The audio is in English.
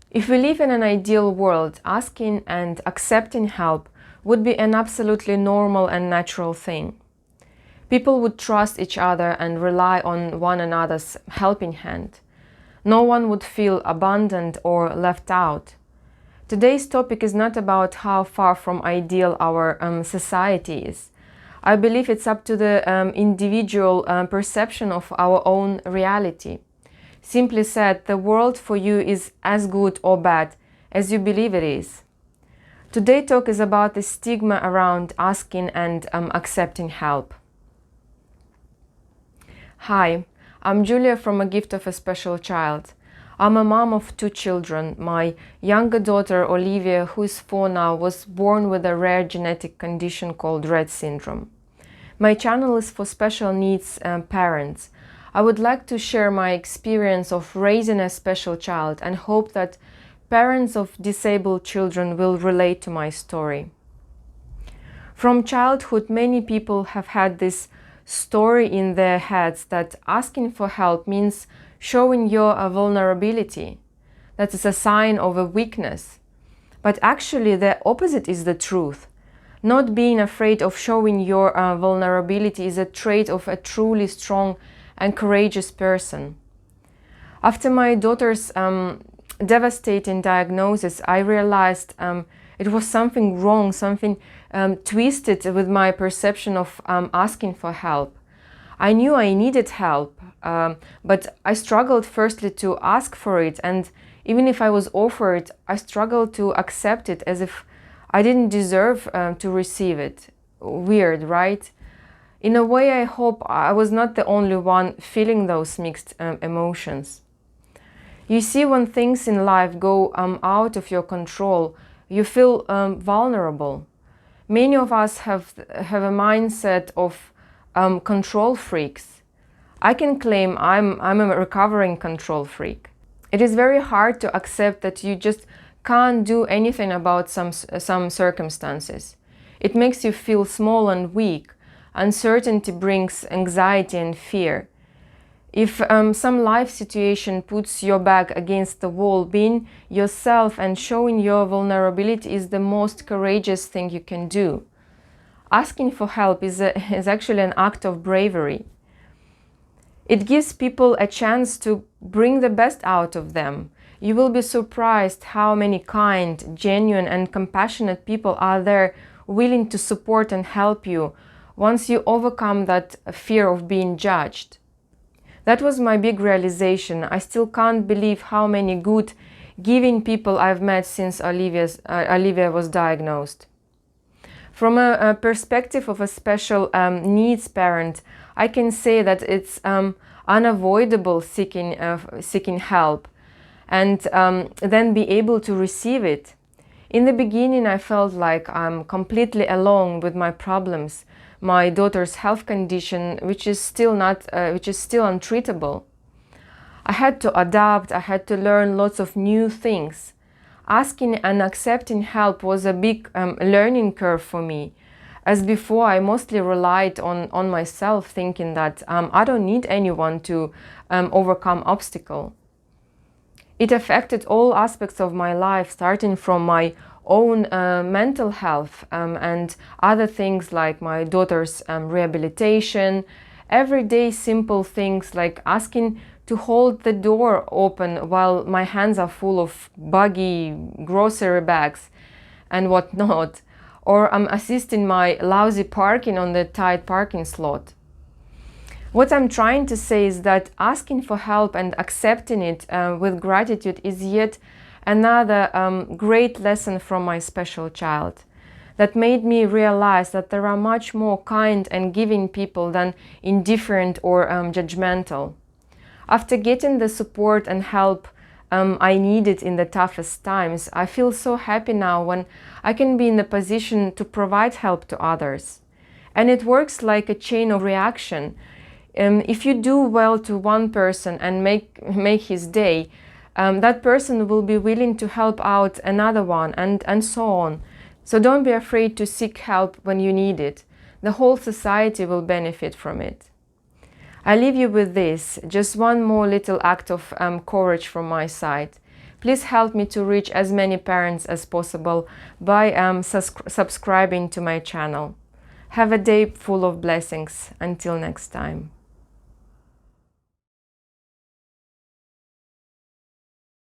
If we live in an ideal world, asking and accepting help would be an absolutely normal and natural thing. People would trust each other and rely on one another's helping hand. No one would feel abandoned or left out. Today's topic is not about how far from ideal our society is. I believe it's up to the individual perception of our own reality. Simply said, the world for you is as good or bad as you believe it is. Today's talk is about the stigma around asking and accepting help. Hi, I'm Julia from A Gift of a Special Child. I'm a mom of 2 children. My younger daughter, Olivia, who is 4 now, was born with a rare genetic condition called Rett syndrome. My channel is for special needs parents. I would like to share my experience of raising a special child and hope that parents of disabled children will relate to my story. From childhood, many people have had this story in their heads that asking for help means showing your vulnerability. That is a sign of a weakness. But actually, the opposite is the truth. Not being afraid of showing your vulnerability is a trait of a truly strong and courageous person. After my daughter's devastating diagnosis, I realized it was something wrong, something twisted with my perception of asking for help. I knew I needed help, but I struggled firstly to ask for it, and even if I was offered, I struggled to accept it as if I didn't deserve to receive it. Weird, right? In a way, I hope I was not the only one feeling those mixed emotions. You see, when things in life go out of your control, you feel vulnerable. Many of us have a mindset of control freaks. I can claim I'm a recovering control freak. It is very hard to accept that you just can't do anything about some circumstances. It makes you feel small and weak. Uncertainty brings anxiety and fear. If some life situation puts your back against the wall, being yourself and showing your vulnerability is the most courageous thing you can do. Asking for help is actually an act of bravery. It gives people a chance to bring the best out of them. You will be surprised how many kind, genuine and compassionate people are there willing to support and help you once you overcome that fear of being judged. That was my big realization. I still can't believe how many good, giving people I've met since Olivia was diagnosed. From a perspective of a special needs parent, I can say that it's unavoidable seeking help and then be able to receive it. In the beginning, I felt like I'm completely alone with my problems, my daughter's health condition, which is still untreatable. I had to adapt, I had to learn lots of new things. Asking and accepting help was a big learning curve for me. As before, I mostly relied on myself, thinking that I don't need anyone to overcome obstacle. It affected all aspects of my life, starting from my own mental health and other things like my daughter's rehabilitation, everyday simple things like asking to hold the door open while my hands are full of buggy grocery bags and whatnot, or assisting my lousy parking on the tight parking slot. What I'm trying to say is that asking for help and accepting it with gratitude is yet another great lesson from my special child that made me realize that there are much more kind and giving people than indifferent or judgmental. After getting the support and help I needed in the toughest times, I feel so happy now when I can be in a position to provide help to others. And it works like a chain of reaction. If you do well to one person and make his day, that person will be willing to help out another one and so on. So don't be afraid to seek help when you need it. The whole society will benefit from it. I leave you with this, just one more little act of courage from my side. Please help me to reach as many parents as possible by subscribing to my channel. Have a day full of blessings. Until next time.